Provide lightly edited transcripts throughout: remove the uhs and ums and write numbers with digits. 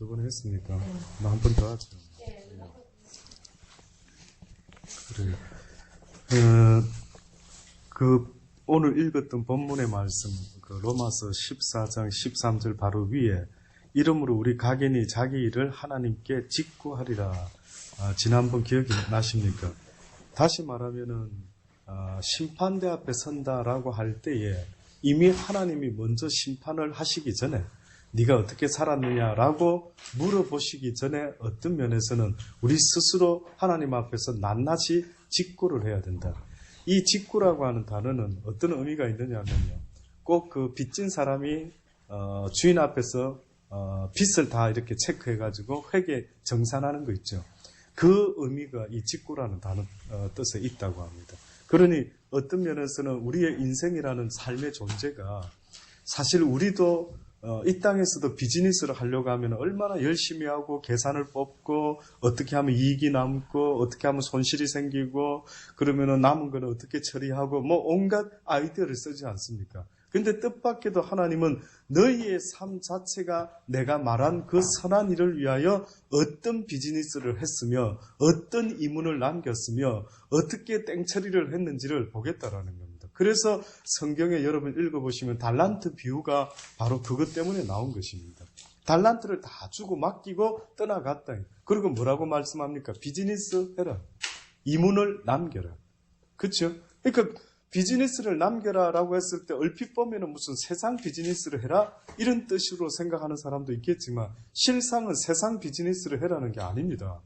저번에 했으니까 나 한 번 더 하죠. 그래요. 오늘 읽었던 본문의 말씀, 로마서 14장 13절 바로 위에 이러므로 우리 각인이 자기 일을 하나님께 직구하리라. 지난번 기억이 나십니까? 다시 말하면은 심판대 앞에 선다라고 할 때에 이미 하나님이 먼저 심판을 하시기 전에 네가 어떻게 살았느냐라고 물어보시기 전에 어떤 면에서는 우리 스스로 하나님 앞에서 낱낱이 직구를 해야 된다. 이 직구라고 하는 단어는 어떤 의미가 있느냐면요. 꼭 그 빚진 사람이 주인 앞에서 빚을 다 이렇게 체크해가지고 회계 정산하는 거 있죠. 그 의미가 이 직구라는 단어 뜻에 있다고 합니다. 그러니 어떤 면에서는 우리의 인생이라는 삶의 존재가 사실 우리도 이 땅에서도 비즈니스를 하려고 하면 얼마나 열심히 하고 계산을 뽑고 어떻게 하면 이익이 남고 어떻게 하면 손실이 생기고 그러면 남은 거는 어떻게 처리하고 뭐 온갖 아이디어를 쓰지 않습니까? 근데 뜻밖에도 하나님은 너희의 삶 자체가 내가 말한 그 선한 일을 위하여 어떤 비즈니스를 했으며 어떤 이문을 남겼으며 어떻게 땡처리를 했는지를 보겠다라는 겁니다. 그래서 성경에 여러분 읽어보시면 달란트 비유가 바로 그것 때문에 나온 것입니다. 달란트를 다 주고 맡기고 떠나갔다. 그리고 뭐라고 말씀합니까? 비즈니스 해라. 이문을 남겨라. 그렇죠? 그러니까 비즈니스를 남겨라라고 했을 때 얼핏 보면은 무슨 세상 비즈니스를 해라 이런 뜻으로 생각하는 사람도 있겠지만 실상은 세상 비즈니스를 해라는 게 아닙니다.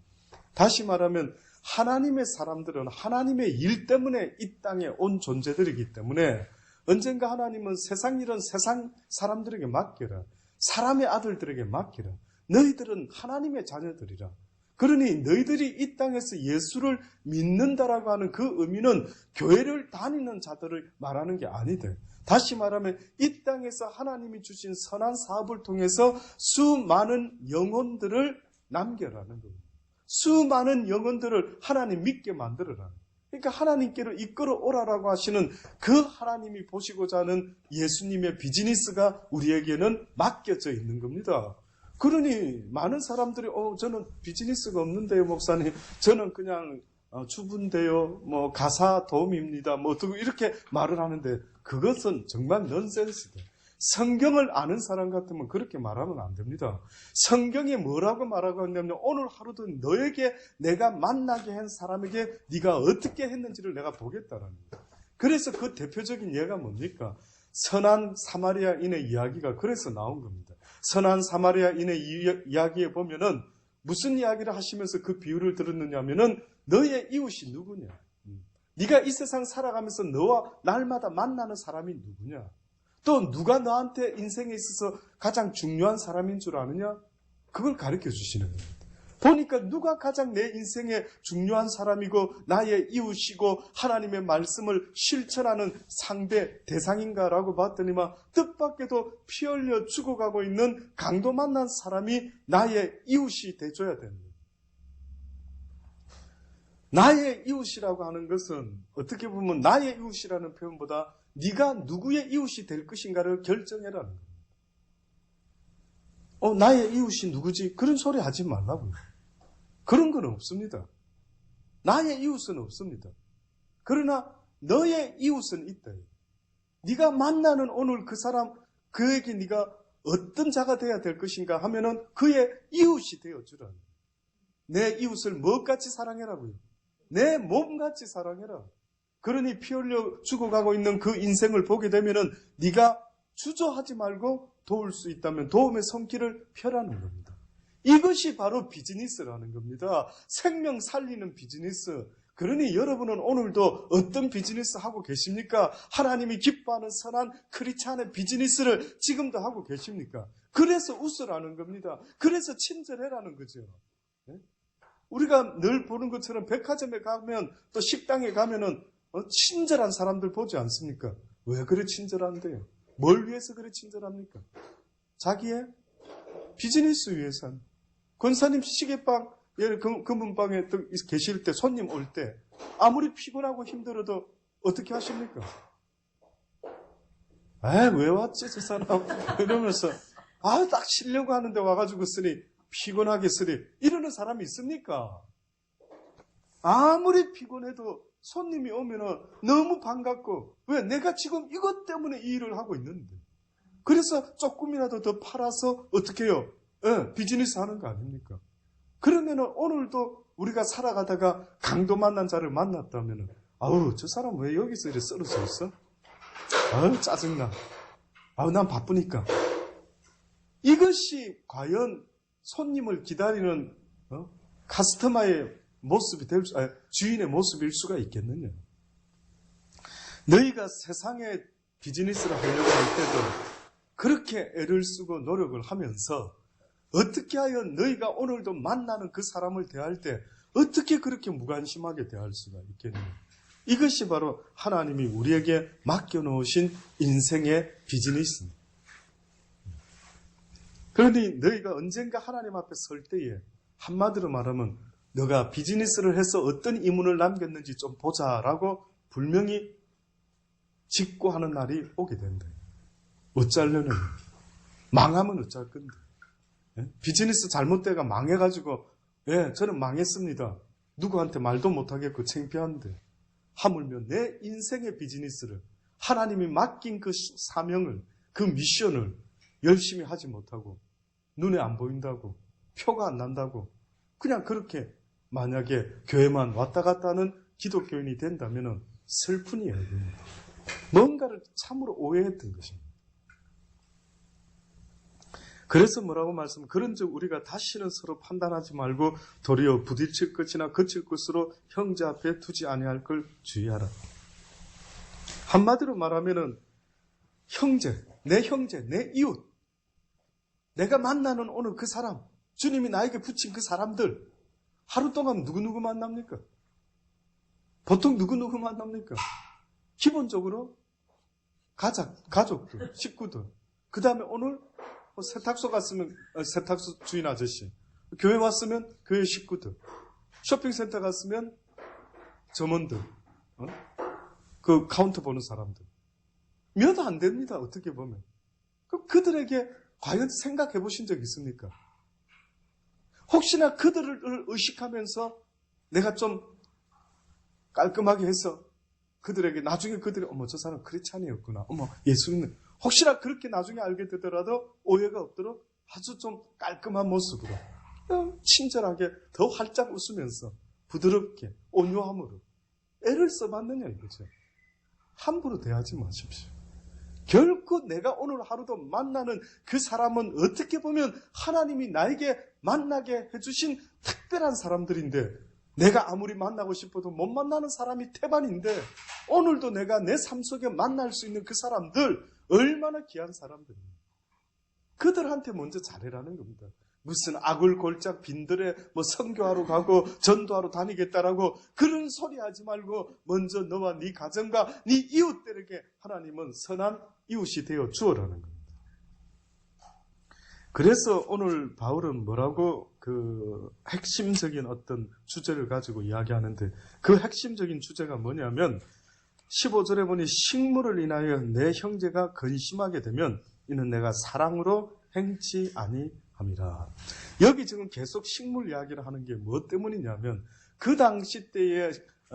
다시 말하면 하나님의 사람들은 하나님의 일 때문에 이 땅에 온 존재들이기 때문에 언젠가 하나님은 세상 일은 세상 사람들에게 맡겨라. 사람의 아들들에게 맡겨라. 너희들은 하나님의 자녀들이라. 그러니 너희들이 이 땅에서 예수를 믿는다라고 하는 그 의미는 교회를 다니는 자들을 말하는 게 아니돼. 다시 말하면 이 땅에서 하나님이 주신 선한 사업을 통해서 수많은 영혼들을 남겨라는 겁니다. 수많은 영혼들을 하나님 믿게 만들어라. 그러니까 하나님께로 이끌어 오라라고 하시는 그 하나님이 보시고자 하는 예수님의 비즈니스가 우리에게는 맡겨져 있는 겁니다. 그러니 많은 사람들이 저는 비즈니스가 없는데요 목사님, 저는 그냥 주부인데요, 뭐 가사 도우미입니다, 뭐 어떻게 이렇게 말을 하는데 그것은 정말 넌센스다. 성경을 아는 사람 같으면 그렇게 말하면 안 됩니다. 성경이 뭐라고 말하고 있냐면 오늘 하루도 너에게 내가 만나게 한 사람에게 네가 어떻게 했는지를 내가 보겠다라는 거예요. 그래서 그 대표적인 예가 뭡니까? 선한 사마리아인의 이야기가 그래서 나온 겁니다. 선한 사마리아인의 이야기에 보면은 무슨 이야기를 하시면서 그 비유를 들었느냐 하면은 너의 이웃이 누구냐? 네가 이 세상 살아가면서 너와 날마다 만나는 사람이 누구냐? 또 누가 너한테 인생에 있어서 가장 중요한 사람인 줄 아느냐? 그걸 가르쳐 주시는 겁니다. 보니까 누가 가장 내 인생에 중요한 사람이고 나의 이웃이고 하나님의 말씀을 실천하는 상대 대상인가라고 봤더니만 뜻밖에도 피 흘려 죽어가고 있는 강도 만난 사람이 나의 이웃이 돼줘야 됩니다. 나의 이웃이라고 하는 것은 어떻게 보면 나의 이웃이라는 표현보다 네가 누구의 이웃이 될 것인가를 결정해라는 거예요. 나의 이웃이 누구지? 그런 소리 하지 말라고요. 그런 건 없습니다. 나의 이웃은 없습니다. 그러나 너의 이웃은 있다. 네가 만나는 오늘 그 사람, 그에게 네가 어떤 자가 되어야 될 것인가 하면은 그의 이웃이 되어주라. 내 이웃을 뭐같이 사랑해라고요? 내 몸같이 사랑해라. 그러니 피 흘려 죽어가고 있는 그 인생을 보게 되면은 네가 주저하지 말고 도울 수 있다면 도움의 손길을 펴라는 겁니다. 이것이 바로 비즈니스라는 겁니다. 생명 살리는 비즈니스. 그러니 여러분은 오늘도 어떤 비즈니스 하고 계십니까? 하나님이 기뻐하는 선한 크리스찬의 비즈니스를 지금도 하고 계십니까? 그래서 웃으라는 겁니다. 그래서 친절해라는 거죠. 우리가 늘 보는 것처럼 백화점에 가면 또 식당에 가면은 친절한 사람들 보지 않습니까? 왜 그래 친절한데요? 뭘 위해서 그래 친절합니까? 자기의 비즈니스 위해서. 권사님 시계방, 금은방에 계실 때 손님 올 때 아무리 피곤하고 힘들어도 어떻게 하십니까? 왜 왔지 저 사람? 이러면서 딱 쉬려고 하는데 와가지고 쓰니 피곤하게 쓰리 이러는 사람이 있습니까? 아무리 피곤해도 손님이 오면은 너무 반갑고, 왜? 내가 지금 이것 때문에 이 일을 하고 있는데. 그래서 조금이라도 더 팔아서 어떻게 해요? 비즈니스 하는 거 아닙니까? 그러면은 오늘도 우리가 살아가다가 강도 만난 자를 만났다면은, 아우, 저 사람 왜 여기서 이렇게 썰어져 있어? 아우, 짜증나. 아우, 난 바쁘니까. 이것이 과연 손님을 기다리는 카스터마의 모습이 주인의 모습일 수가 있겠느냐? 너희가 세상에 비즈니스를 하려고 할 때도 그렇게 애를 쓰고 노력을 하면서 어떻게 하여 너희가 오늘도 만나는 그 사람을 대할 때 어떻게 그렇게 무관심하게 대할 수가 있겠느냐? 이것이 바로 하나님이 우리에게 맡겨놓으신 인생의 비즈니스입니다. 그러니 너희가 언젠가 하나님 앞에 설 때에 한마디로 말하면 너가 비즈니스를 해서 어떤 이문을 남겼는지 좀 보자라고 분명히 직고하는 날이 오게 된다. 어쩌려는 망하면 어쩔 건데. 비즈니스 잘못돼가 망해가지고 저는 망했습니다. 누구한테 말도 못하겠고 창피한데 하물며 내 인생의 비즈니스를 하나님이 맡긴 그 사명을 그 미션을 열심히 하지 못하고 눈에 안 보인다고 표가 안 난다고 그냥 그렇게 만약에 교회만 왔다 갔다 하는 기독교인이 된다면 슬픈 이야기입니다. 뭔가를 참으로 오해했던 것입니다. 그래서 뭐라고 말씀을 그런즉 우리가 다시는 서로 판단하지 말고 도리어 부딪힐 것이나 거칠 것으로 형제 앞에 두지 아니할 걸 주의하라. 한마디로 말하면은 형제, 내 이웃, 내가 만나는 오늘 그 사람, 주님이 나에게 붙인 그 사람들 하루 동안 누구누구 만납니까? 보통 누구누구 만납니까? 기본적으로 가족들, 식구들. 그 다음에 오늘 세탁소 갔으면 세탁소 주인 아저씨, 교회 왔으면 교회 식구들, 쇼핑센터 갔으면 점원들, 그 카운터 보는 사람들. 몇 안 됩니다. 어떻게 보면. 그들에게 과연 생각해 보신 적 있습니까? 혹시나 그들을 의식하면서 내가 좀 깔끔하게 해서 그들에게 나중에 그들이 어머 저 사람 크리스찬이었구나. 어머 예수 믿는. 혹시나 그렇게 나중에 알게 되더라도 오해가 없도록 아주 좀 깔끔한 모습으로 친절하게 더 활짝 웃으면서 부드럽게 온유함으로 애를 써봤느냐 이거죠. 함부로 대하지 마십시오. 결코 내가 오늘 하루도 만나는 그 사람은 어떻게 보면 하나님이 나에게 만나게 해주신 특별한 사람들인데 내가 아무리 만나고 싶어도 못 만나는 사람이 태반인데 오늘도 내가 내 삶 속에 만날 수 있는 그 사람들 얼마나 귀한 사람들입니까? 그들한테 먼저 잘해라는 겁니다. 무슨 아굴골짝 빈들에 선교하러 가고 전도하러 다니겠다라고 그런 소리 하지 말고 먼저 너와 네 가정과 네 이웃들에게 하나님은 선한 이웃이 되어 주어라는 겁니다. 그래서 오늘 바울은 뭐라고 그 핵심적인 어떤 주제를 가지고 이야기하는데 그 핵심적인 주제가 뭐냐면 15절에 보니 식물을 인하여 내 형제가 근심하게 되면 이는 내가 사랑으로 행치 아니함이라. 여기 지금 계속 식물 이야기를 하는 게 뭐 때문이냐면 그 당시 때의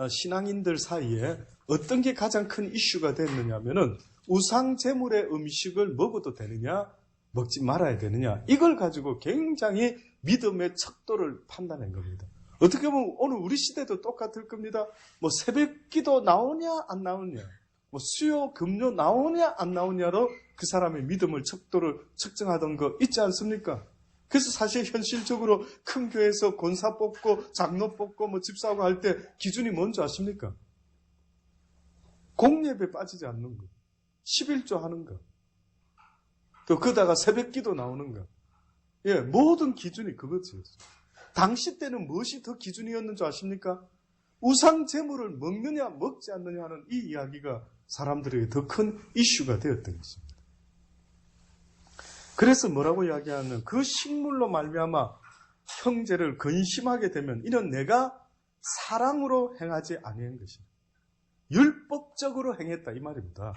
신앙인들 사이에 어떤 게 가장 큰 이슈가 됐느냐면은 우상 제물의 음식을 먹어도 되느냐 먹지 말아야 되느냐 이걸 가지고 굉장히 믿음의 척도를 판단한 겁니다. 어떻게 보면 오늘 우리 시대도 똑같을 겁니다. 새벽기도 나오냐 안 나오냐 수요 금요 나오냐 안 나오냐로 그 사람의 믿음을 척도를 측정하던 거 있지 않습니까? 그래서 사실 현실적으로 큰 교회에서 권사 뽑고 장로 뽑고 집사하고 할 때 기준이 뭔지 아십니까? 공예배 빠지지 않는 거, 11조 하는 거, 또 그다가 새벽기도 나오는 거. 모든 기준이 그거지. 당시 때는 무엇이 더 기준이었는 줄 아십니까? 우상 제물을 먹느냐 먹지 않느냐 하는 이 이야기가 사람들에게 더 큰 이슈가 되었던 것입니다. 그래서 뭐라고 이야기하면 그 식물로 말미암아 형제를 근심하게 되면 이는 내가 사랑으로 행하지 아니한 것이다. 율법적으로 행했다 이 말입니다.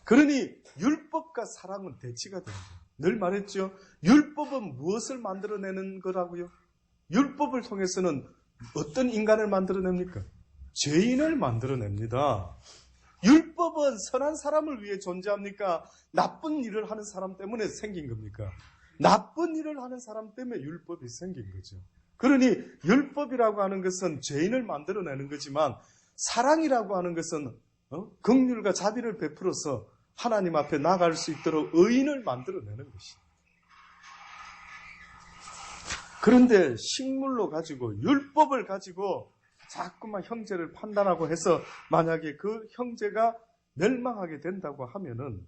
그러니 율법과 사랑은 대치가 됩니다. 늘 말했죠. 율법은 무엇을 만들어내는 거라고요? 율법을 통해서는 어떤 인간을 만들어냅니까? 죄인을 만들어냅니다. 율법은 선한 사람을 위해 존재합니까? 나쁜 일을 하는 사람 때문에 생긴 겁니까? 나쁜 일을 하는 사람 때문에 율법이 생긴 거죠. 그러니 율법이라고 하는 것은 죄인을 만들어내는 거지만 사랑이라고 하는 것은 긍휼과 자비를 베풀어서 하나님 앞에 나갈 수 있도록 의인을 만들어내는 것이죠. 그런데 식물로 가지고 율법을 가지고 자꾸만 형제를 판단하고 해서 만약에 그 형제가 멸망하게 된다고 하면은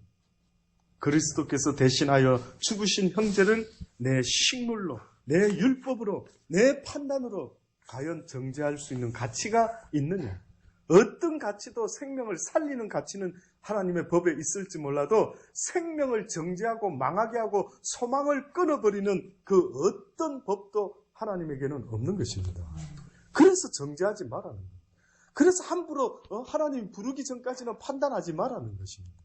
그리스도께서 대신하여 죽으신 형제를 내 식물로, 내 율법으로, 내 판단으로 과연 정죄할 수 있는 가치가 있느냐? 어떤 가치도 생명을 살리는 가치는 하나님의 법에 있을지 몰라도 생명을 정죄하고 망하게 하고 소망을 끊어버리는 그 어떤 법도 하나님에게는 없는 것입니다. 그래서 정죄하지 말라는 거예요. 그래서 함부로 하나님 부르기 전까지는 판단하지 말라는 것입니다.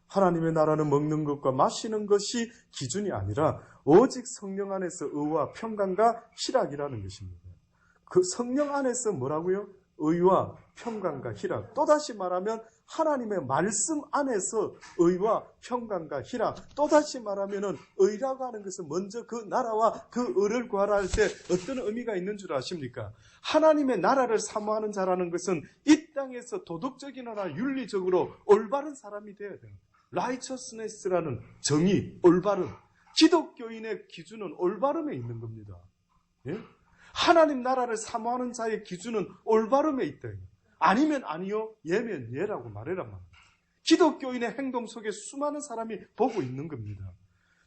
하나님의 나라는 먹는 것과 마시는 것이 기준이 아니라 오직 성령 안에서 의와 평강과 희락이라는 것입니다. 그 성령 안에서 뭐라고요? 의와 평강과 희락. 또다시 말하면 하나님의 말씀 안에서 의와 평강과 희락. 또다시 말하면 의라고 하는 것은 먼저 그 나라와 그 의를 구하라 할 때 어떤 의미가 있는 줄 아십니까? 하나님의 나라를 사모하는 자라는 것은 이 땅에서 도덕적이나 윤리적으로 올바른 사람이 되어야 돼요. righteousness라는 정의, 올바름. 기독교인의 기준은 올바름에 있는 겁니다. 예? 하나님 나라를 사모하는 자의 기준은 올바름에 있다. 아니면 아니요, 예면 예라고 말해란 말이에요. 기독교인의 행동 속에 수많은 사람이 보고 있는 겁니다.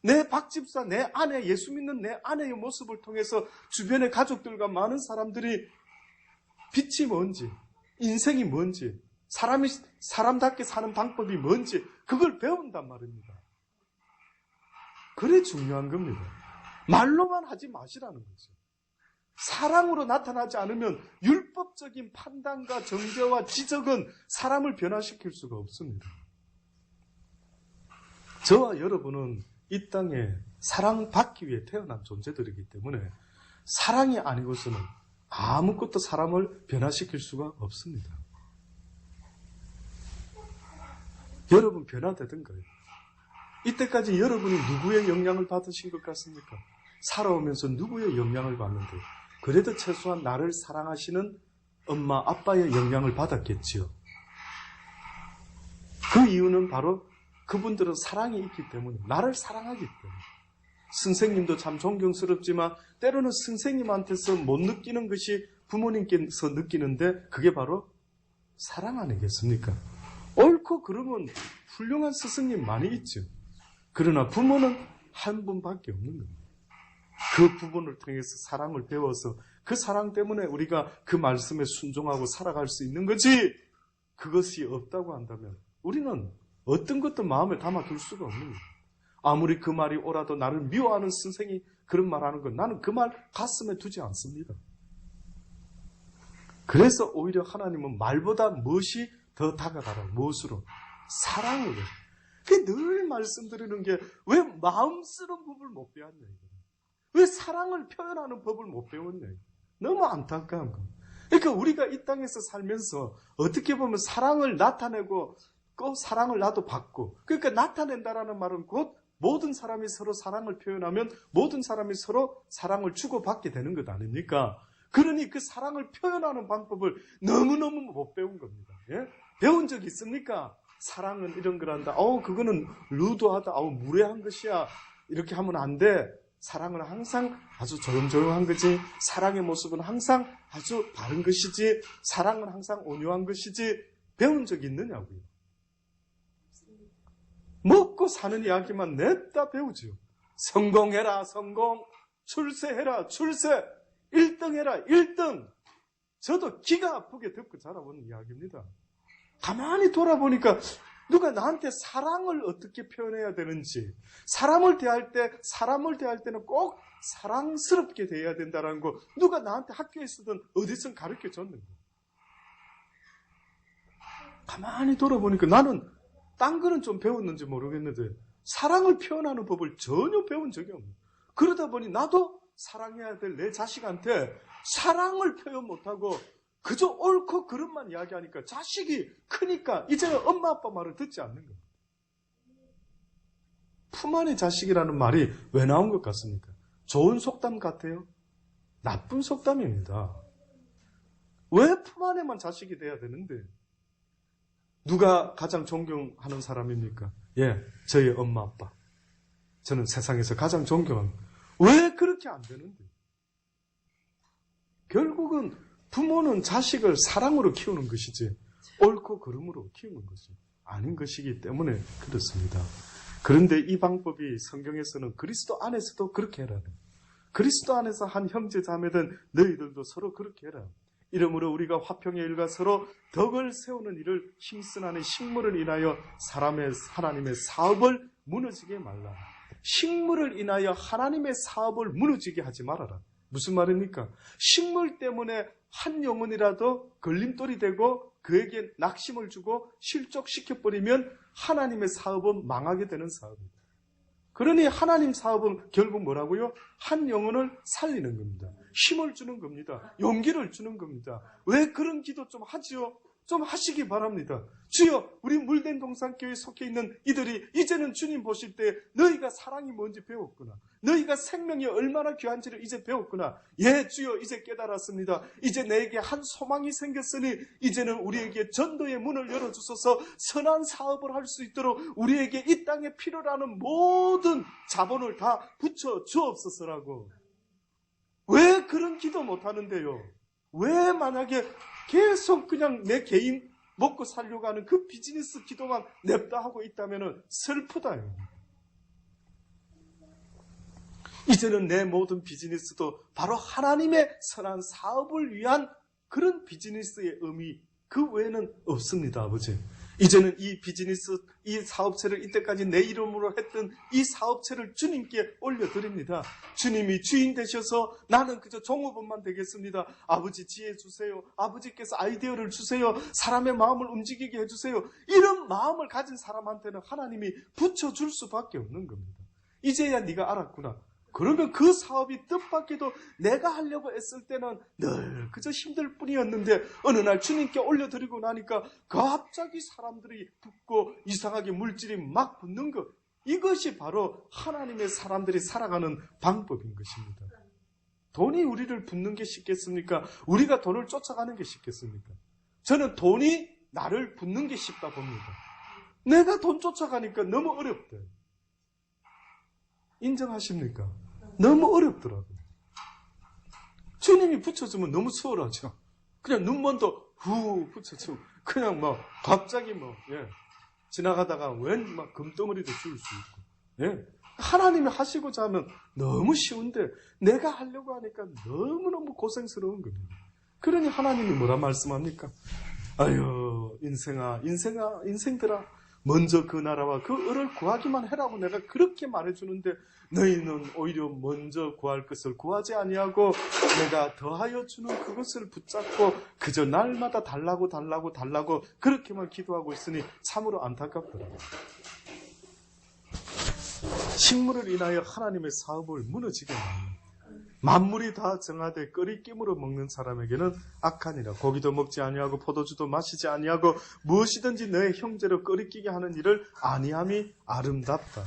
내 박집사, 내 아내, 예수 믿는 내 아내의 모습을 통해서 주변의 가족들과 많은 사람들이 빛이 뭔지, 인생이 뭔지, 사람이 사람답게 사는 방법이 뭔지 그걸 배운단 말입니다. 그래 중요한 겁니다. 말로만 하지 마시라는 거죠. 사랑으로 나타나지 않으면 율법적인 판단과 정죄와 지적은 사람을 변화시킬 수가 없습니다. 저와 여러분은 이 땅에 사랑받기 위해 태어난 존재들이기 때문에 사랑이 아니고서는 아무것도 사람을 변화시킬 수가 없습니다. 여러분 변화되던가요? 이때까지 여러분이 누구의 영향을 받으신 것 같습니까? 살아오면서 누구의 영향을 받는데 그래도 최소한 나를 사랑하시는 엄마, 아빠의 영향을 받았겠지요. 그 이유는 바로 그분들은 사랑이 있기 때문에, 나를 사랑하기 때문에. 선생님도 참 존경스럽지만 때로는 선생님한테서 못 느끼는 것이 부모님께서 느끼는데 그게 바로 사랑 아니겠습니까? 옳고 그러면 훌륭한 스승님 많이 있죠. 그러나 부모는 한 분밖에 없는 겁니다. 그 부분을 통해서 사랑을 배워서 그 사랑 때문에 우리가 그 말씀에 순종하고 살아갈 수 있는 거지, 그것이 없다고 한다면 우리는 어떤 것도 마음에 담아둘 수가 없는 거예요. 아무리 그 말이 옳아도 나를 미워하는 선생이 그런 말하는 건 나는 그 말 가슴에 두지 않습니다. 그래서 오히려 하나님은 말보다 무엇이 더 다가가라. 무엇으로? 사랑으로. 늘 말씀드리는 게 왜 마음 쓰는 법을 못 배웠냐 이거예요. 왜 사랑을 표현하는 법을 못 배웠냐. 너무 안타까운 겁니다. 그러니까 우리가 이 땅에서 살면서 어떻게 보면 사랑을 나타내고 꼭 사랑을 나도 받고, 그러니까 나타낸다라는 말은 곧 모든 사람이 서로 사랑을 표현하면 모든 사람이 서로 사랑을 주고받게 되는 것 아닙니까? 그러니 그 사랑을 표현하는 방법을 너무너무 못 배운 겁니다. 예? 배운 적 있습니까? 사랑은 이런 거란다. 그거는 루드하다. 무례한 것이야. 이렇게 하면 안 돼. 사랑은 항상 아주 조용조용한 거지. 사랑의 모습은 항상 아주 바른 것이지. 사랑은 항상 온유한 것이지. 배운 적이 있느냐고요. 먹고 사는 이야기만 냈다 배우죠. 성공해라, 성공. 출세해라, 출세. 1등 해라, 1등. 저도 기가 아프게 듣고 자라본 이야기입니다. 가만히 돌아보니까 누가 나한테 사랑을 어떻게 표현해야 되는지, 사람을 대할 때는 꼭 사랑스럽게 대해야 된다는 거 누가 나한테 학교에서든 어디선 가르쳐 줬는데, 가만히 돌아보니까 나는 딴 거는 좀 배웠는지 모르겠는데 사랑을 표현하는 법을 전혀 배운 적이 없는. 그러다 보니 나도 사랑해야 될 내 자식한테 사랑을 표현 못하고 그저 옳고 그름만 이야기하니까 자식이 크니까 이제는 엄마 아빠 말을 듣지 않는 거예요. 품 안의 자식이라는 말이 왜 나온 것 같습니까? 좋은 속담 같아요? 나쁜 속담입니다. 왜 품 안에만 자식이 돼야 되는데? 누가 가장 존경하는 사람입니까? 예, 저희 엄마 아빠. 저는 세상에서 가장 존경합니다. 왜 그렇게 안 되는데? 결국은 부모는 자식을 사랑으로 키우는 것이지 옳고 그름으로 키우는 것이 아닌 것이기 때문에 그렇습니다. 그런데 이 방법이 성경에서는 그리스도 안에서도 그렇게 해라. 그리스도 안에서 한 형제 자매든 너희들도 서로 그렇게 해라. 이러므로 우리가 화평의 일과 서로 덕을 세우는 일을 힘쓰나니 식물을 인하여 하나님의 사업을 무너지게 말라. 식물을 인하여 하나님의 사업을 무너지게 하지 말아라. 무슨 말입니까? 식물 때문에 한 영혼이라도 걸림돌이 되고 그에게 낙심을 주고 실족시켜버리면 하나님의 사업은 망하게 되는 사업입니다. 그러니 하나님 사업은 결국 뭐라고요? 한 영혼을 살리는 겁니다. 힘을 주는 겁니다. 용기를 주는 겁니다. 왜 그런 기도 좀 하지요? 좀 하시기 바랍니다. 주여, 우리 물된 동산교회에 속해 있는 이들이 이제는 주님 보실 때 너희가 사랑이 뭔지 배웠구나. 너희가 생명이 얼마나 귀한지를 이제 배웠구나. 예, 주여, 이제 깨달았습니다. 이제 내게 한 소망이 생겼으니 이제는 우리에게 전도의 문을 열어주소서. 선한 사업을 할 수 있도록 우리에게 이 땅에 필요로 하는 모든 자본을 다 붙여 주옵소서라고. 왜 그런 기도 못하는데요? 왜 만약에 계속 그냥 내 개인 먹고 살려고 하는 그 비즈니스 기도만 냅다 하고 있다면 슬프다요. 이제는 내 모든 비즈니스도 바로 하나님의 선한 사업을 위한 그런 비즈니스의 의미 그 외에는 없습니다, 아버지. 이제는 이 비즈니스, 이 사업체를 이때까지 내 이름으로 했던 이 사업체를 주님께 올려드립니다. 주님이 주인 되셔서 나는 그저 종업원만 되겠습니다. 아버지 지혜 주세요. 아버지께서 아이디어를 주세요. 사람의 마음을 움직이게 해주세요. 이런 마음을 가진 사람한테는 하나님이 붙여줄 수밖에 없는 겁니다. 이제야 네가 알았구나. 그러면 그 사업이 뜻밖에도 내가 하려고 애쓸 때는 늘 그저 힘들 뿐이었는데 어느 날 주님께 올려드리고 나니까 갑자기 사람들이 붙고 이상하게 물질이 막 붙는 것. 이것이 바로 하나님의 사람들이 살아가는 방법인 것입니다. 돈이 우리를 붙는 게 쉽겠습니까? 우리가 돈을 쫓아가는 게 쉽겠습니까? 저는 돈이 나를 붙는 게 쉽다 봅니다. 내가 돈 쫓아가니까 너무 어렵대. 인정하십니까? 너무 어렵더라고요. 주님이 붙여주면 너무 수월하죠. 그냥 눈먼도 후 붙여주면 그냥 막 갑자기 지나가다가 웬 막 금덩어리도 줄 수 있고. 예. 하나님이 하시고자 하면 너무 쉬운데 내가 하려고 하니까 너무너무 고생스러운 겁니다. 그러니 하나님이 뭐라 말씀합니까? 아유 인생들아 먼저 그 나라와 그 을을 구하기만 해라고 내가 그렇게 말해주는데 너희는 오히려 먼저 구할 것을 구하지 아니하고 내가 더하여 주는 그것을 붙잡고 그저 날마다 달라고 그렇게만 기도하고 있으니 참으로 안타깝더라고요. 식물을 인하여 하나님의 사업을 무너지게 합니다. 만물이 다 정하되 끓이김으로 먹는 사람에게는 악하니라. 고기도 먹지 아니하고 포도주도 마시지 아니하고 무엇이든지 너의 형제로 끓이끼게 하는 일을 아니함이 아름답다.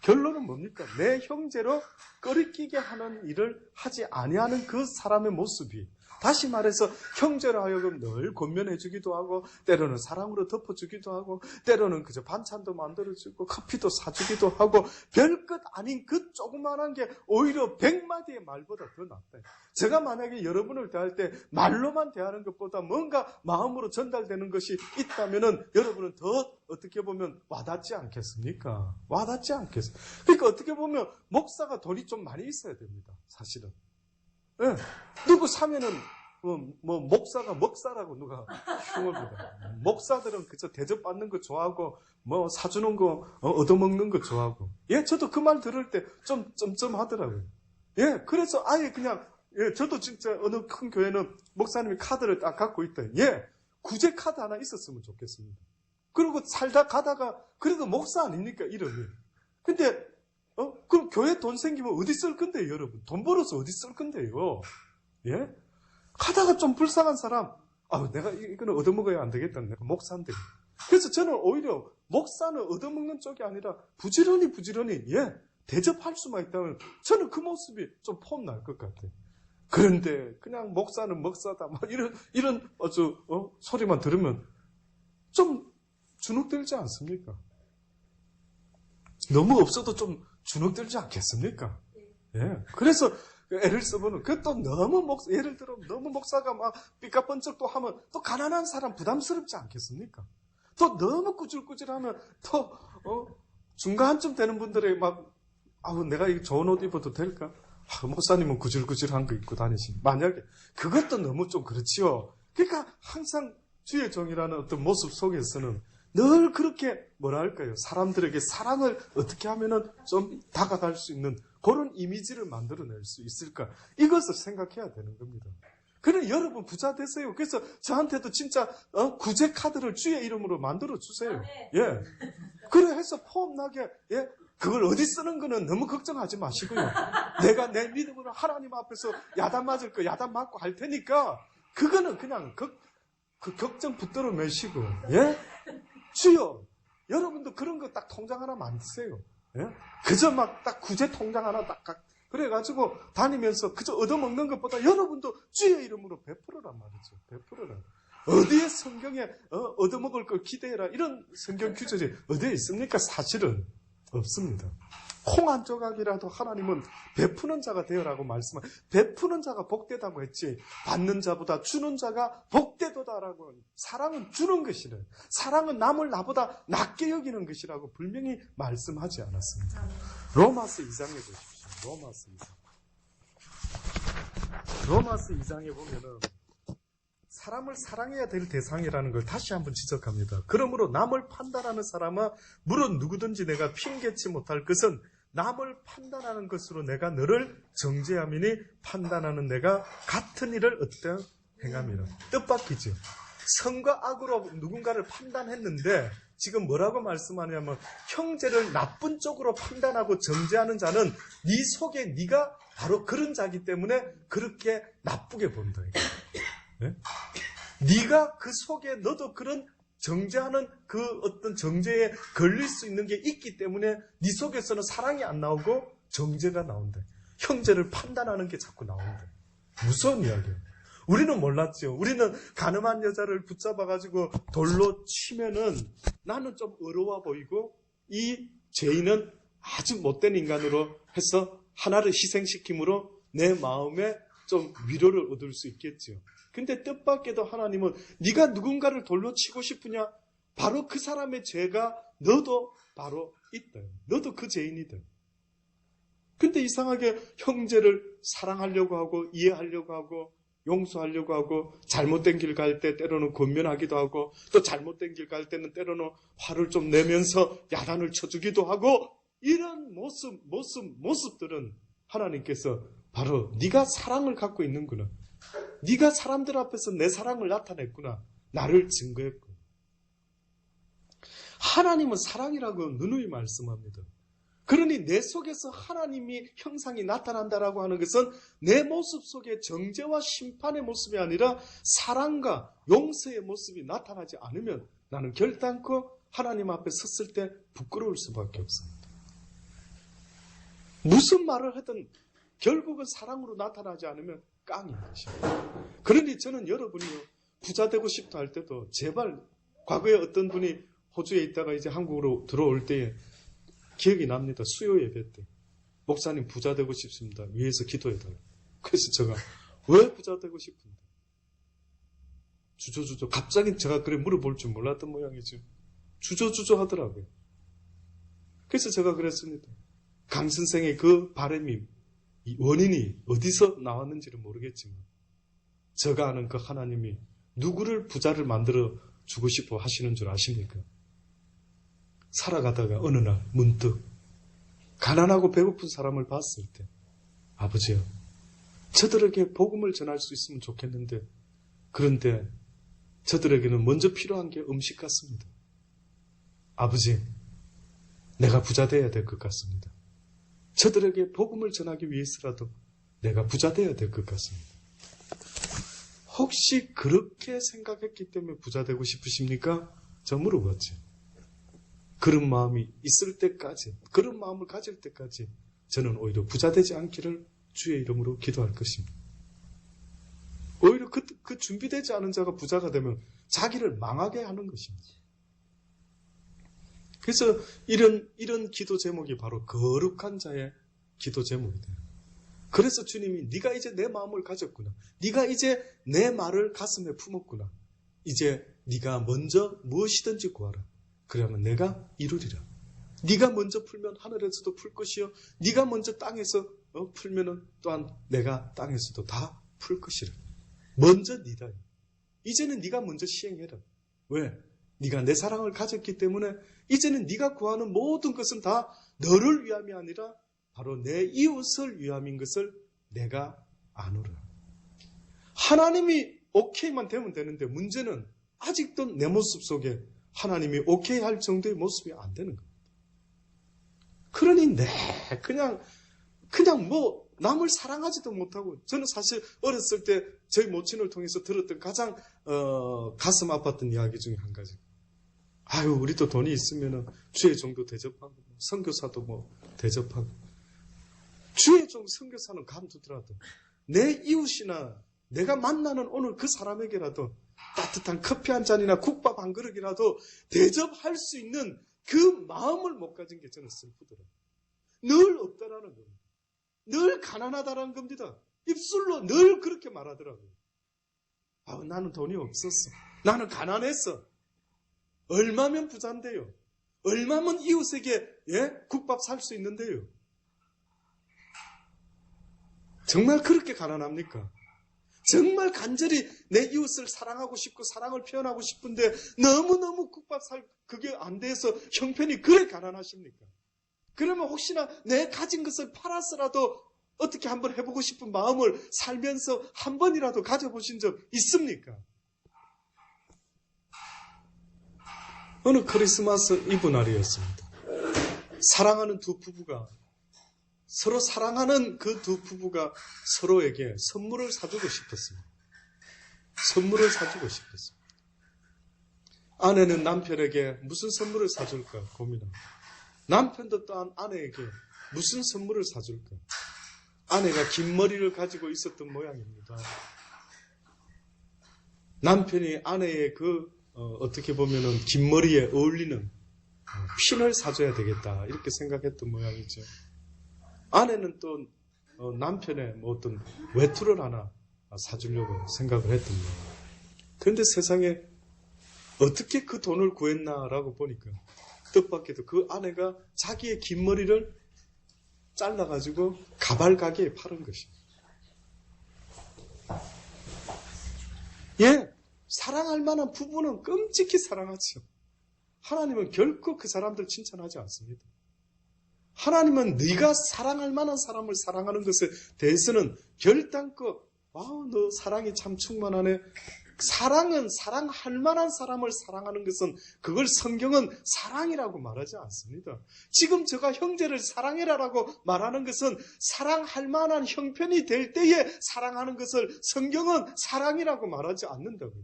결론은 뭡니까? 내 형제로 끓이끼게 하는 일을 하지 아니하는 그 사람의 모습이 다시 말해서 형제로 하여금 늘 권면해주기도 하고 때로는 사랑으로 덮어주기도 하고 때로는 그저 반찬도 만들어주고 커피도 사주기도 하고 별것 아닌 그 조그만한 게 오히려 100마디의 말보다 더 낫다. 제가 만약에 여러분을 대할 때 말로만 대하는 것보다 뭔가 마음으로 전달되는 것이 있다면은 여러분은 더 어떻게 보면 와닿지 않겠습니까? 와닿지 않겠습니까? 그러니까 어떻게 보면 목사가 돈이 좀 많이 있어야 됩니다. 사실은. 예. 누구 사면은 목사가 먹사라고 누가 흉업이다. 목사들은 그저 대접받는 거 좋아하고 사주는 거 얻어먹는 거 좋아하고. 예, 저도 그 말 들을 때 좀 쫌쫌하더라고요. 예, 그래서 아예 그냥 저도 진짜 어느 큰 교회는 목사님이 카드를 딱 갖고 있다. 예, 구제 카드 하나 있었으면 좋겠습니다. 그리고 살다 가다가 그래도 목사 아닙니까 이름이. 근데 그럼 교회 돈 생기면 어디 쓸 건데요, 여러분? 돈 벌어서 어디 쓸 건데요? 예? 하다가 좀 불쌍한 사람, 내가 이거는 얻어먹어야 안 되겠다. 내가 목사인데. 그래서 저는 오히려 목사는 얻어먹는 쪽이 아니라 부지런히, 예, 대접할 수만 있다면 저는 그 모습이 좀 폼날 것 같아요. 그런데 그냥 목사는 목사다, 막 이런 소리만 들으면 좀 주눅들지 않습니까? 너무 없어도 좀 주눅들지 않겠습니까? 예. 그래서 애를 써보는, 예를 들어, 너무 목사가 막 삐까번쩍 또 하면 또 가난한 사람 부담스럽지 않겠습니까? 또 너무 꾸질꾸질하면 또, 중간쯤 되는 분들이 막, 내가 이 좋은 옷 입어도 될까? 목사님은 구질구질한 거 입고 다니시니. 만약에, 그것도 너무 좀 그렇지요. 그러니까 항상 주의 종이라는 어떤 모습 속에서는 늘 그렇게 뭐랄까요, 사람들에게 사랑을 어떻게 하면은 좀 다가갈 수 있는 그런 이미지를 만들어낼 수 있을까, 이것을 생각해야 되는 겁니다. 그래, 여러분 부자 되세요. 그래서 저한테도 진짜 구제 카드를 주의 이름으로 만들어 주세요. 예, 그래 해서 폼나게, 예, 그걸 어디 쓰는 거는 너무 걱정하지 마시고요. 내가 내 믿음으로 하나님 앞에서 야단 맞을 거 야단 맞고 할 테니까 그거는 그냥 그 걱정 붙들어 매시고, 예? 주여, 여러분도 그런 거 딱 통장 하나 만드세요. 예? 그저 막 딱 구제 통장 하나 딱 그래가지고 다니면서 그저 얻어먹는 것보다 여러분도 주의 이름으로 베풀어란 말이죠. 베풀어라. 어디에 성경에 얻어먹을 걸 기대해라, 이런 성경 규절이 어디에 있습니까? 사실은 없습니다. 콩 한 조각이라도 하나님은 베푸는 자가 되어라고 말씀을, 베푸는 자가 복되다고 했지, 받는 자보다 주는 자가 복되도다라고. 사랑은 주는 것이래. 사랑은 남을 나보다 낮게 여기는 것이라고 분명히 말씀하지 않았습니다. 로마서 2장에 보십시오. 로마서 2장에 보면은 사람을 사랑해야 될 대상이라는 걸 다시 한번 지적합니다. 그러므로 남을 판단하는 사람은 물론 누구든지 내가 핑계치 못할 것은 남을 판단하는 것으로 내가 너를 정죄함이니 판단하는 내가 같은 일을 어떠 행함이라. 뜻밖이죠. 선과 악으로 누군가를 판단했는데 지금 뭐라고 말씀하냐면, 형제를 나쁜 쪽으로 판단하고 정죄하는 자는 네 속에 네가 바로 그런 자기 때문에 그렇게 나쁘게 본다. 네? 네가 그 속에 너도 그런 정죄하는 그 어떤 정죄에 걸릴 수 있는 게 있기 때문에 네 속에서는 사랑이 안 나오고 정죄가 나온다. 형제를 판단하는 게 자꾸 나온다. 무서운 이야기예요. 우리는 몰랐죠. 우리는 가늠한 여자를 붙잡아가지고 돌로 치면은 나는 좀 어려워 보이고 이 죄인은 아주 못된 인간으로 해서 하나를 희생시킴으로 내 마음에 좀 위로를 얻을 수 있겠죠. 근데 뜻밖에도 하나님은 네가 누군가를 돌로 치고 싶으냐? 바로 그 사람의 죄가 너도 바로 있다. 너도 그 죄인이다. 근데 이상하게 형제를 사랑하려고 하고 이해하려고 하고 용서하려고 하고 잘못된 길 갈 때 때로는 권면하기도 하고 또 잘못된 길 갈 때는 때로는 화를 좀 내면서 야단을 쳐주기도 하고 이런 모습들은 하나님께서 바로 네가 사랑을 갖고 있는구나. 네가 사람들 앞에서 내 사랑을 나타냈구나. 나를 증거했고. 하나님은 사랑이라고 누누이 말씀합니다. 그러니 내 속에서 하나님이 형상이 나타난다라고 하는 것은 내 모습 속에 정죄와 심판의 모습이 아니라 사랑과 용서의 모습이 나타나지 않으면 나는 결단코 하나님 앞에 섰을 때 부끄러울 수밖에 없습니다. 무슨 말을 하든 결국은 사랑으로 나타나지 않으면 깡인 것입니다. 그러니 저는 여러분이요, 부자 되고 싶다 할 때도 제발, 과거에 어떤 분이 호주에 있다가 이제 한국으로 들어올 때에 기억이 납니다. 수요 예배 때. 목사님 부자 되고 싶습니다. 위에서 기도해달라고. 그래서 제가 왜 부자 되고 싶은데? 주저주저. 갑자기 제가 그래 물어볼 줄 몰랐던 모양이죠. 주저주저 하더라고요. 그래서 제가 그랬습니다. 강 선생의 그 바람이, 이 원인이 어디서 나왔는지는 모르겠지만 제가 아는 그 하나님이 누구를 부자를 만들어 주고 싶어 하시는 줄 아십니까? 살아가다가 어느 날 문득 가난하고 배고픈 사람을 봤을 때, 아버지요, 저들에게 복음을 전할 수 있으면 좋겠는데 그런데 저들에게는 먼저 필요한 게 음식 같습니다. 아버지, 내가 부자 되어야 될 것 같습니다. 저들에게 복음을 전하기 위해서라도 내가 부자 되어야 될 것 같습니다. 혹시 그렇게 생각했기 때문에 부자 되고 싶으십니까? 저 물어봤죠. 그런 마음이 있을 때까지, 그런 마음을 가질 때까지 저는 오히려 부자 되지 않기를 주의 이름으로 기도할 것입니다. 오히려 그 준비되지 않은 자가 부자가 되면 자기를 망하게 하는 것입니다. 그래서 이런 기도 제목이 바로 거룩한 자의 기도 제목이 돼요. 그래서 주님이 네가 이제 내 마음을 가졌구나. 네가 이제 내 말을 가슴에 품었구나. 이제 네가 먼저 무엇이든지 구하라. 그러면 내가 이루리라. 네가 먼저 풀면 하늘에서도 풀 것이요. 네가 먼저 땅에서 풀면은 또한 내가 땅에서도 다 풀 것이라. 먼저 네다. 이제는 네가 먼저 시행해라. 왜? 네가 내 사랑을 가졌기 때문에 이제는 네가 구하는 모든 것은 다 너를 위함이 아니라 바로 내 이웃을 위함인 것을 내가 아노라. 하나님이 오케이만 되면 되는데 문제는 아직도 내 모습 속에 하나님이 오케이 할 정도의 모습이 안 되는 겁니다. 그러니 그냥 뭐 남을 사랑하지도 못하고, 저는 사실 어렸을 때 저희 모친을 통해서 들었던 가장 가슴 아팠던 이야기 중에 한 가지. 아유, 우리도 돈이 있으면은 주의 종도 대접하고 선교사도 뭐 대접하고, 주의 종 선교사는 감두더라도 내 이웃이나 내가 만나는 오늘 그 사람에게라도 따뜻한 커피 한 잔이나 국밥 한 그릇이라도 대접할 수 있는 그 마음을 못 가진 게 저는 슬프더라고요. 늘 없다라는 겁니다. 늘 가난하다라는 겁니다. 입술로 늘 그렇게 말하더라고요. 나는 돈이 없었어. 나는 가난했어. 얼마면 부자인데요. 얼마면 이웃에게 국밥 살 수 있는데요. 정말 그렇게 가난합니까? 정말 간절히 내 이웃을 사랑하고 싶고 사랑을 표현하고 싶은데 너무너무 국밥 살 그게 안 돼서 형편이 그래 가난하십니까? 그러면 혹시나 내 가진 것을 팔아서라도 어떻게 한번 해보고 싶은 마음을 살면서 한 번이라도 가져보신 적 있습니까? 어느 크리스마스 이브 날이었습니다. 사랑하는 두 부부가, 서로 사랑하는 그 두 부부가 서로에게 선물을 사주고 싶었습니다. 선물을 사주고 싶었습니다. 아내는 남편에게 무슨 선물을 사줄까 고민합니다. 남편도 또한 아내에게 무슨 선물을 사줄까. 아내가 긴 머리를 가지고 있었던 모양입니다. 남편이 아내의 어떻게 보면은 긴 머리에 어울리는 핀을 사줘야 되겠다 이렇게 생각했던 모양이죠. 아내는 또 남편의 어떤 외투를 하나 사주려고 생각을 했던 거예요. 그런데 세상에 어떻게 그 돈을 구했나라고 보니까 뜻밖에도 그 아내가 자기의 긴 머리를 잘라가지고 가발 가게에 파는 것입니다. 사랑할 만한 부부는 끔찍히 사랑하죠. 하나님은 결코 그 사람들 칭찬하지 않습니다. 하나님은 네가 사랑할 만한 사람을 사랑하는 것에 대해서는 결단코 너 사랑이 참 충만하네. 사랑은 사랑할 만한 사람을 사랑하는 것은 그걸 성경은 사랑이라고 말하지 않습니다. 지금 제가 형제를 사랑해라라고 말하는 것은 사랑할 만한 형편이 될 때에 사랑하는 것을 성경은 사랑이라고 말하지 않는다고요.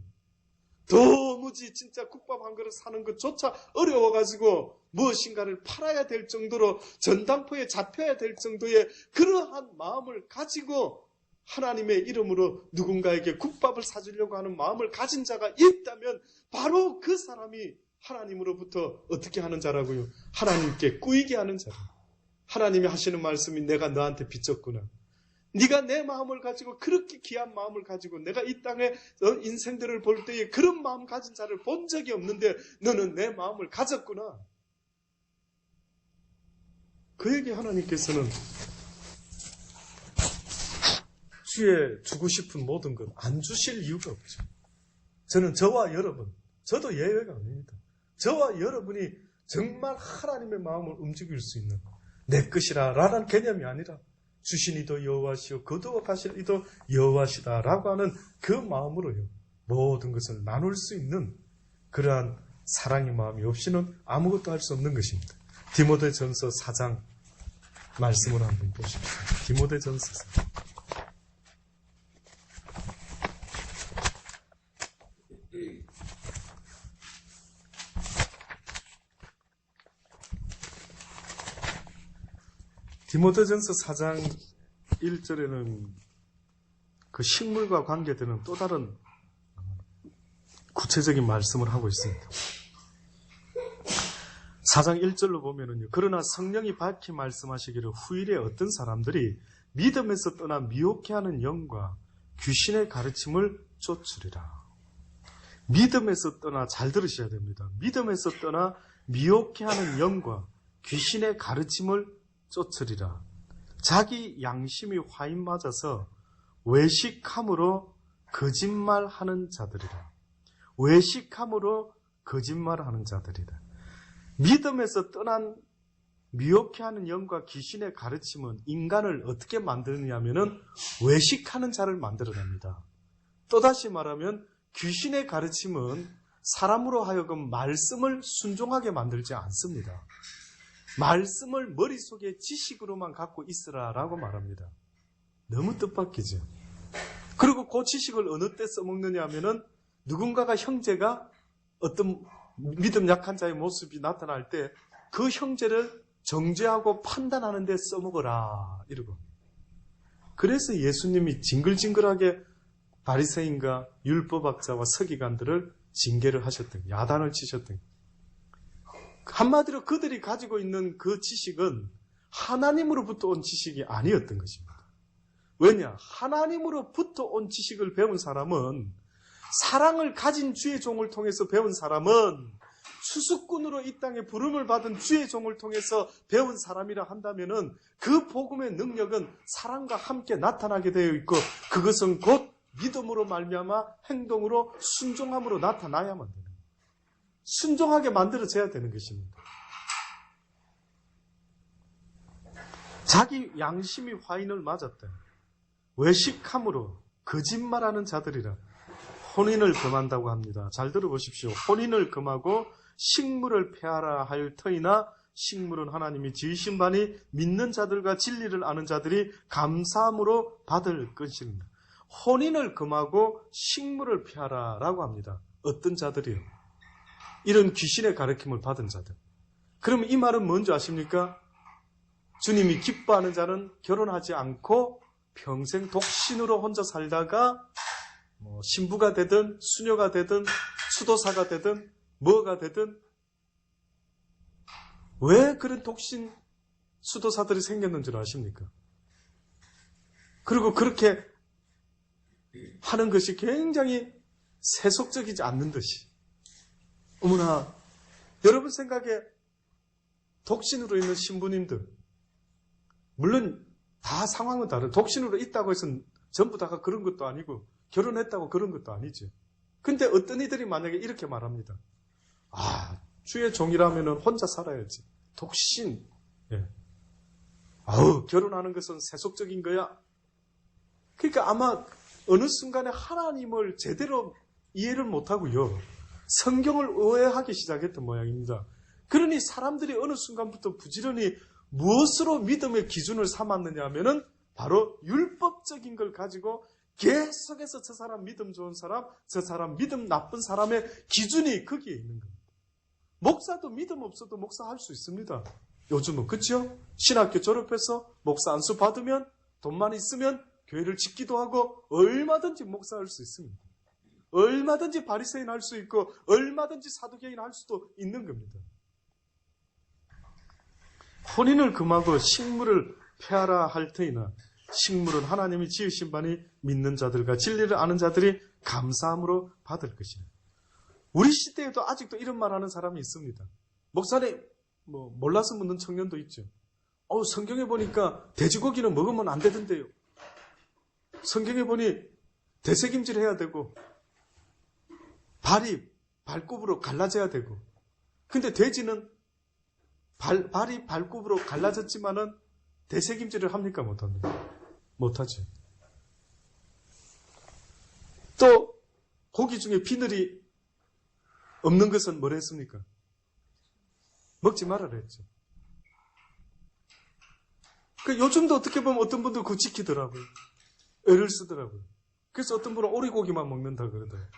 도무지 진짜 국밥 한 그릇 사는 것조차 어려워가지고 무엇인가를 팔아야 될 정도로 전당포에 잡혀야 될 정도의 그러한 마음을 가지고 하나님의 이름으로 누군가에게 국밥을 사주려고 하는 마음을 가진 자가 있다면 바로 그 사람이 하나님으로부터 어떻게 하는 자라고요? 하나님께 꾸이게 하는 자라. 하나님이 하시는 말씀이 내가 너한테 빚졌구나. 네가 내 마음을 가지고 그렇게 귀한 마음을 가지고 내가 이 땅에 인생들을 볼 때에 그런 마음 가진 자를 본 적이 없는데 너는 내 마음을 가졌구나. 그에게 하나님께서는 주의 주고 싶은 모든 것 안 주실 이유가 없죠. 저는 저와 여러분, 저도 예외가 아닙니다. 저와 여러분이 정말 하나님의 마음을 움직일 수 있는 내 것이라 라는 개념이 아니라 주신 이도 여호와시오 거두어가실 이도 여호와시다 라고 하는 그 마음으로요 모든 것을 나눌 수 있는 그러한 사랑의 마음이 없이는 아무것도 할 수 없는 것입니다. 디모데전서 4장 말씀을 한번 보십시오. 디모데전서 4장. 디모데전서 4장 1절에는 그 식물과 관계되는 또 다른 구체적인 말씀을 하고 있습니다. 4장 1절로 보면은요. 그러나 성령이 밝히 말씀하시기를 후일에 어떤 사람들이 믿음에서 떠나 미혹해하는 영과 귀신의 가르침을 쫓으리라. 믿음에서 떠나, 잘 들으셔야 됩니다. 믿음에서 떠나 미혹해하는 영과 귀신의 가르침을 쫓으리라. 자기 양심이 화인 맞아서 외식함으로 거짓말하는 자들이라. 외식함으로 거짓말하는 자들이라. 믿음에서 떠난 미혹해하는 영과 귀신의 가르침은 인간을 어떻게 만드느냐면은 외식하는 자를 만들어냅니다. 또다시 말하면 귀신의 가르침은 사람으로 하여금 말씀을 순종하게 만들지 않습니다. 말씀을 머릿속에 지식으로만 갖고 있으라라고 말합니다. 너무 뜻밖이죠. 그리고 그 지식을 어느 때 써먹느냐 하면은 누군가가 형제가 어떤 믿음 약한 자의 모습이 나타날 때 그 형제를 정죄하고 판단하는 데 써먹어라 이러고. 그래서 예수님이 징글징글하게 바리새인과 율법학자와 서기관들을 징계를 하셨던, 야단을 치셨던. 한마디로 그들이 가지고 있는 그 지식은 하나님으로부터 온 지식이 아니었던 것입니다. 왜냐? 하나님으로부터 온 지식을 배운 사람은, 사랑을 가진 주의 종을 통해서 배운 사람은, 수수꾼으로 이 땅에 부름을 받은 주의 종을 통해서 배운 사람이라 한다면은 그 복음의 능력은 사랑과 함께 나타나게 되어 있고, 그것은 곧 믿음으로 말미암아 행동으로 순종함으로 나타나야만 되는 거예요. 순종하게 만들어져야 되는 것입니다. 자기 양심이 화인을 맞았다. 외식함으로 거짓말하는 자들이라. 혼인을 금한다고 합니다. 잘 들어보십시오. 혼인을 금하고 식물을 폐하라 할 터이나 식물은 하나님이 지으신 바니 믿는 자들과 진리를 아는 자들이 감사함으로 받을 것입니다. 혼인을 금하고 식물을 폐하라라고 합니다. 어떤 자들이요? 이런 귀신의 가르침을 받은 자들. 그러면 이 말은 뭔지 아십니까? 주님이 기뻐하는 자는 결혼하지 않고 평생 독신으로 혼자 살다가 신부가 되든 수녀가 되든 수도사가 되든 뭐가 되든, 왜 그런 독신 수도사들이 생겼는 줄 아십니까? 그리고 그렇게 하는 것이 굉장히 세속적이지 않는 듯이. 어머나, 여러분 생각에 독신으로 있는 신부님들, 물론 다 상황은 다르죠. 독신으로 있다고 해서 전부 다가 그런 것도 아니고 결혼했다고 그런 것도 아니죠. 근데 어떤 이들이 만약에 이렇게 말합니다. 아, 주의 종이라면 혼자 살아야지. 독신. 예. 아우, 결혼하는 것은 세속적인 거야. 그러니까 아마 어느 순간에 하나님을 제대로 이해를 못하고요. 성경을 오해하기 시작했던 모양입니다. 그러니 사람들이 어느 순간부터 부지런히 무엇으로 믿음의 기준을 삼았느냐 하면은 바로 율법적인 걸 가지고 계속해서 저 사람 믿음 좋은 사람, 저 사람 믿음 나쁜 사람의 기준이 거기에 있는 겁니다. 목사도 믿음 없어도 목사할 수 있습니다. 요즘은 그렇죠? 신학교 졸업해서 목사 안수 받으면 돈만 있으면 교회를 짓기도 하고 얼마든지 목사할 수 있습니다. 얼마든지 바리새인 할 수 있고 얼마든지 사두개인 할 수도 있는 겁니다. 혼인을 금하고 식물을 폐하라 할 터이나 식물은 하나님이 지으신 바니 믿는 자들과 진리를 아는 자들이 감사함으로 받을 것이라. 우리 시대에도 아직도 이런 말 하는 사람이 있습니다. 목사님, 몰라서 묻는 청년도 있죠. 성경에 보니까 돼지고기는 먹으면 안 되던데요. 성경에 보니 되새김질 해야 되고 발이 발굽으로 갈라져야 되고, 근데 돼지는 발이 발굽으로 갈라졌지만은 되새김질을 합니까? 못합니까? 못하죠. 또 고기 중에 비늘이 없는 것은 뭘 했습니까? 먹지 말아라 했죠. 요즘도 어떻게 보면 어떤 분들 그거 지키더라고요. 애를 쓰더라고요. 그래서 어떤 분은 오리고기만 먹는다 그러더라고요.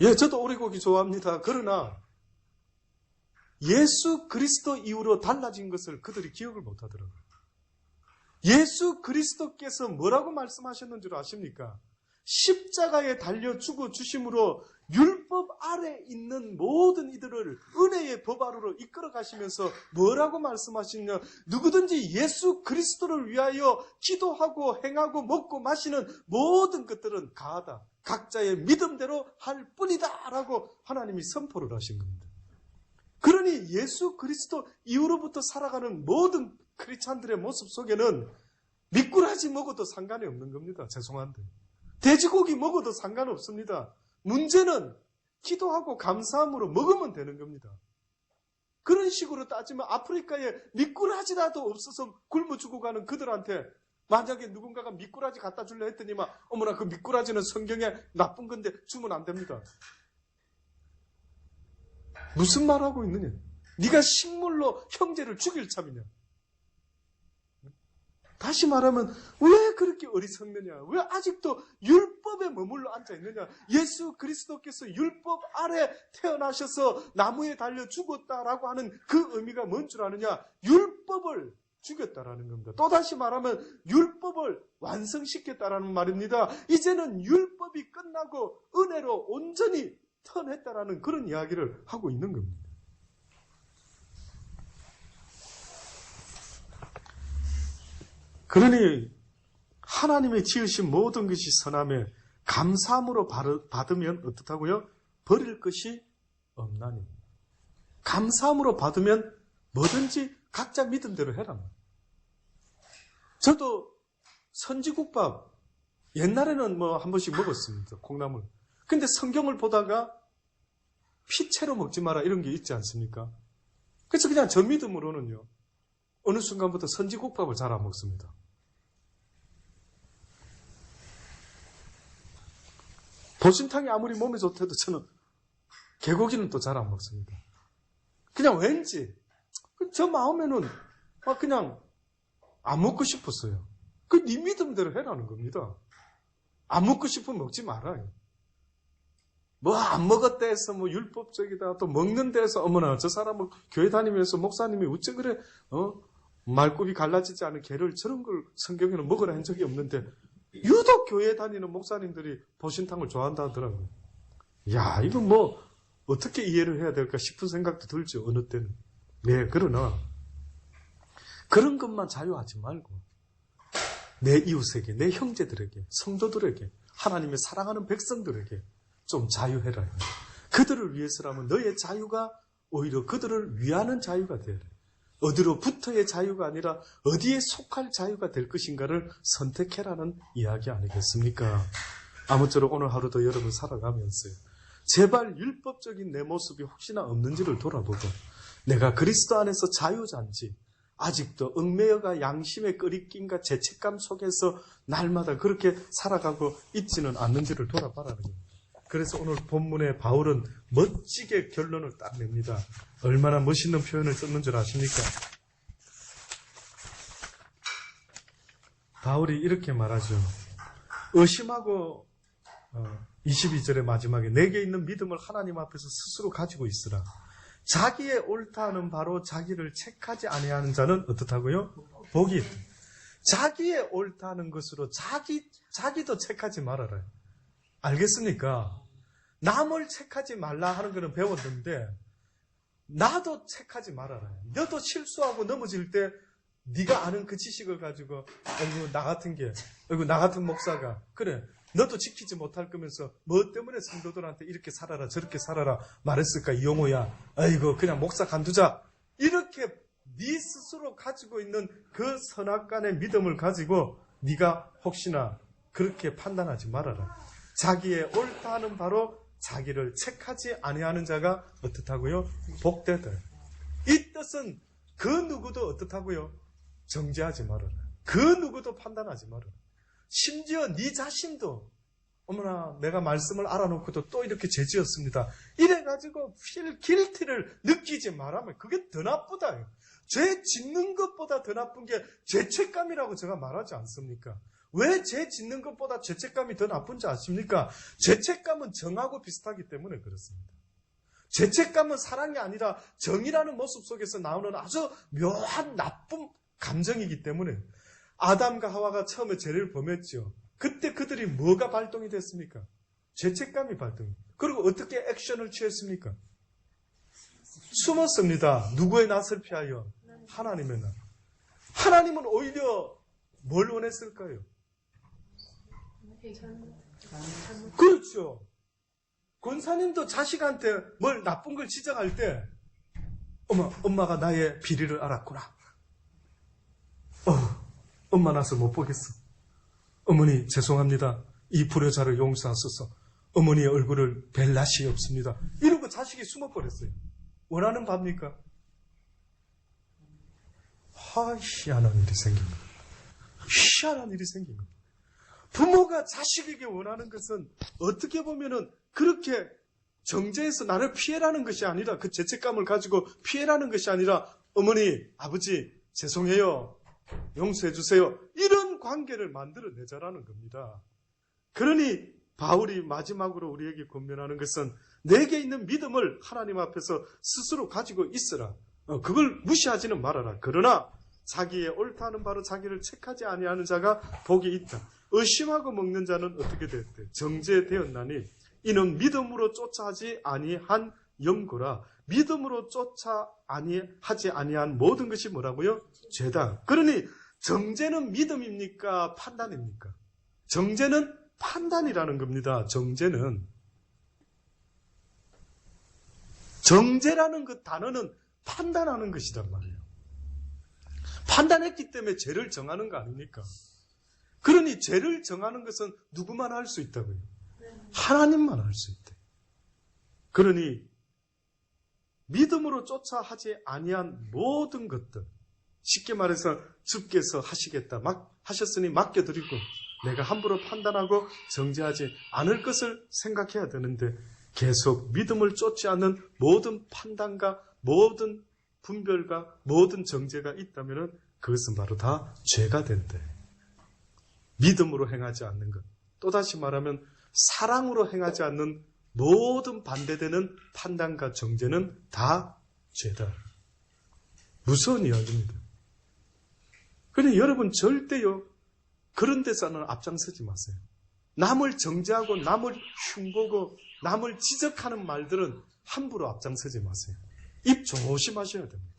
예, 저도 오리고기 좋아합니다. 그러나 예수 그리스도 이후로 달라진 것을 그들이 기억을 못하더라고요. 예수 그리스도께서 뭐라고 말씀하셨는 줄 아십니까? 십자가에 달려 죽어 주심으로 율법 아래 있는 모든 이들을 은혜의 법 아래로 이끌어 가시면서 뭐라고 말씀하시냐? 누구든지 예수 그리스도를 위하여 기도하고 행하고 먹고 마시는 모든 것들은 가하다. 각자의 믿음대로 할 뿐이다 라고 하나님이 선포를 하신 겁니다. 그러니 예수 그리스도 이후로부터 살아가는 모든 크리스찬들의 모습 속에는 미꾸라지 먹어도 상관이 없는 겁니다. 죄송한데. 돼지고기 먹어도 상관없습니다. 문제는 기도하고 감사함으로 먹으면 되는 겁니다. 그런 식으로 따지면 아프리카에 미꾸라지라도 없어서 굶어 죽어가는 그들한테 만약에 누군가가 미꾸라지 갖다 줄래 했더니만 어머나 그 미꾸라지는 성경에 나쁜 건데 주면 안 됩니다. 무슨 말하고 있느냐? 네가 식물로 형제를 죽일 참이냐? 다시 말하면 왜 그렇게 어리석느냐? 왜 아직도 율법에 머물러 앉아있느냐? 예수 그리스도께서 율법 아래 태어나셔서 나무에 달려 죽었다라고 하는 그 의미가 뭔 줄 아느냐? 율법을 죽였다라는 겁니다. 또다시 말하면 율법을 완성시켰다라는 말입니다. 이제는 율법이 끝나고 은혜로 온전히 턴했다라는 그런 이야기를 하고 있는 겁니다. 그러니 하나님의 지으신 모든 것이 선함에 감사함으로 받으면 어떻다고요? 버릴 것이 없나니. 감사함으로 받으면 뭐든지 각자 믿음대로 해라. 저도 선지국밥 옛날에는 한 번씩 먹었습니다. 콩나물. 근데 성경을 보다가 피채로 먹지 마라 이런 게 있지 않습니까? 그래서 그냥 저 믿음으로는요. 어느 순간부터 선지국밥을 잘 안 먹습니다. 보신탕이 아무리 몸에 좋대도 저는 개고기는 또 잘 안 먹습니다. 그냥 왠지 저 마음에는 그냥 안 먹고 싶었어요. 그 네 믿음대로 해라는 겁니다. 안 먹고 싶으면 먹지 말아요. 안 먹었다 해서 율법적이다. 또 먹는 데서 어머나 저 사람은 교회 다니면서 목사님이 어째 그래 말굽이 갈라지지 않은 게를 저런 걸 성경에는 먹으라 한 적이 없는데 유독 교회 다니는 목사님들이 보신탕을 좋아한다 하더라고요. 야 이건 어떻게 이해를 해야 될까 싶은 생각도 들죠. 어느 때는. 네, 그러나 그런 것만 자유하지 말고 내 이웃에게, 내 형제들에게, 성도들에게, 하나님의 사랑하는 백성들에게 좀 자유해라. 그들을 위해서라면 너의 자유가 오히려 그들을 위하는 자유가 되라. 어디로부터의 자유가 아니라 어디에 속할 자유가 될 것인가를 선택해라는 이야기 아니겠습니까? 아무쪼록 오늘 하루도 여러분 살아가면서요. 제발 율법적인 내 모습이 혹시나 없는지를 돌아보고 내가 그리스도 안에서 자유자인지 아직도 얽매여가 양심의 끄리낌과 죄책감 속에서 날마다 그렇게 살아가고 있지는 않는지를 돌아봐라는 겁니다. 그래서 오늘 본문에 바울은 멋지게 결론을 딱 냅니다. 얼마나 멋있는 표현을 썼는 줄 아십니까? 바울이 이렇게 말하죠. 의심하고 22절의 마지막에 내게 있는 믿음을 하나님 앞에서 스스로 가지고 있으라. 자기의 옳다 하는 바로 자기를 책하지 아니하는 자는 어떻다고요? 복이 있다. 자기의 옳다 하는 것으로 자기도 책하지 말아라. 알겠습니까? 남을 책하지 말라 하는 거는 배웠는데 나도 책하지 말아라. 너도 실수하고 넘어질 때 네가 아는 그 지식을 가지고 나 같은 목사가 그래 너도 지키지 못할 거면서 뭐 때문에 성도들한테 이렇게 살아라 저렇게 살아라 말했을까 이용호야. 아이고 그냥 목사 간두자. 이렇게 네 스스로 가지고 있는 그 선악간의 믿음을 가지고 네가 혹시나 그렇게 판단하지 말아라. 자기의 옳다 하는 바로 자기를 책하지 아니하는 자가 어떻다고요? 복되다. 이 뜻은 그 누구도 어떻다고요? 정죄하지 말아라. 그 누구도 판단하지 말아라. 심지어 네 자신도 어머나 내가 말씀을 알아놓고도 또 이렇게 죄지었습니다. 이래가지고 길티를 느끼지 말라면 그게 더 나쁘다. 죄 짓는 것보다 더 나쁜 게 죄책감이라고 제가 말하지 않습니까? 왜 죄 짓는 것보다 죄책감이 더 나쁜지 아십니까? 죄책감은 정하고 비슷하기 때문에 그렇습니다. 죄책감은 사랑이 아니라 정이라는 모습 속에서 나오는 아주 묘한 나쁜 감정이기 때문에 아담과 하와가 처음에 죄를 범했죠. 그때 그들이 뭐가 발동이 됐습니까? 죄책감이 발동. 그리고 어떻게 액션을 취했습니까? 숨었습니다. 누구의 낯을 피하여? 하나님의 낯. 하나님은 오히려 뭘 원했을까요? 그렇죠. 권사님도 자식한테 뭘 나쁜 걸 지적할 때 엄마가 나의 비리를 알았구나. 엄마 나서 못 보겠어. 어머니 죄송합니다. 이 불효자를 용서하소서. 어머니의 얼굴을 뵐 낯이 없습니다. 이러고 자식이 숨어버렸어요. 원하는 밥입니까? 희한한 일이 생긴 거예요. 희한한 일이 생긴 거예요. 부모가 자식에게 원하는 것은 어떻게 보면은 그렇게 정죄해서 나를 피해라는 것이 아니라, 그 죄책감을 가지고 피해라는 것이 아니라, 어머니, 아버지 죄송해요. 용서해 주세요. 이런 관계를 만들어내자라는 겁니다. 그러니 바울이 마지막으로 우리에게 권면하는 것은 내게 있는 믿음을 하나님 앞에서 스스로 가지고 있어라. 그걸 무시하지는 말아라. 그러나 자기의 옳다 하는 바로 자기를 책하지 아니하는 자가 복이 있다. 의심하고 먹는 자는 어떻게 됐대? 정죄되었나니 이는 믿음으로 쫓아하지 아니한 영고라. 믿음으로 쫓아하지 아니한 모든 것이 뭐라고요? 죄다. 그러니 정죄는 믿음입니까? 판단입니까? 정죄는 판단이라는 겁니다. 정죄라는 그 단어는 판단하는 것이란 말이에요. 판단했기 때문에 죄를 정하는 거 아닙니까? 그러니 죄를 정하는 것은 누구만 할 수 있다고요? 하나님만 할 수 있대. 그러니 믿음으로 쫓아 하지 아니한 모든 것들, 쉽게 말해서 주께서 하시겠다, 하셨으니 맡겨드리고 내가 함부로 판단하고 정죄하지 않을 것을 생각해야 되는데, 계속 믿음을 쫓지 않는 모든 판단과 모든 분별과 모든 정죄가 있다면 그것은 바로 다 죄가 된대. 믿음으로 행하지 않는 것, 또다시 말하면 사랑으로 행하지 않는 모든 반대되는 판단과 정죄는 다 죄다. 무서운 이야기입니다. 그런데 여러분 절대요 그런 데서는 앞장서지 마세요. 남을 정죄하고 남을 흉보고 남을 지적하는 말들은 함부로 앞장서지 마세요. 입 조심하셔야 됩니다.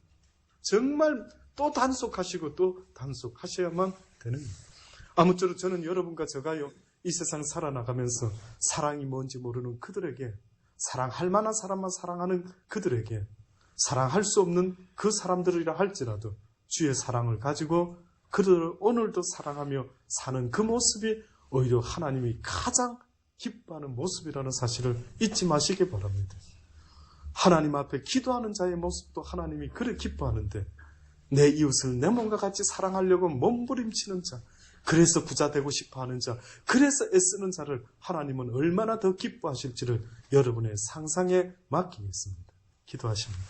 정말 또 단속하시고 또 단속하셔야만 되는 거예요. 아무쪼록 저는 여러분과 제가요 이 세상 살아나가면서 사랑이 뭔지 모르는 그들에게, 사랑할 만한 사람만 사랑하는 그들에게, 사랑할 수 없는 그 사람들이라 할지라도 주의 사랑을 가지고 그들을 오늘도 사랑하며 사는 그 모습이 오히려 하나님이 가장 기뻐하는 모습이라는 사실을 잊지 마시기 바랍니다. 하나님 앞에 기도하는 자의 모습도 하나님이 그를 기뻐하는데, 내 이웃을 내 몸과 같이 사랑하려고 몸부림치는 자, 그래서 부자 되고 싶어하는 자, 그래서 애쓰는 자를 하나님은 얼마나 더 기뻐하실지를 여러분의 상상에 맡기겠습니다. 기도하십니다.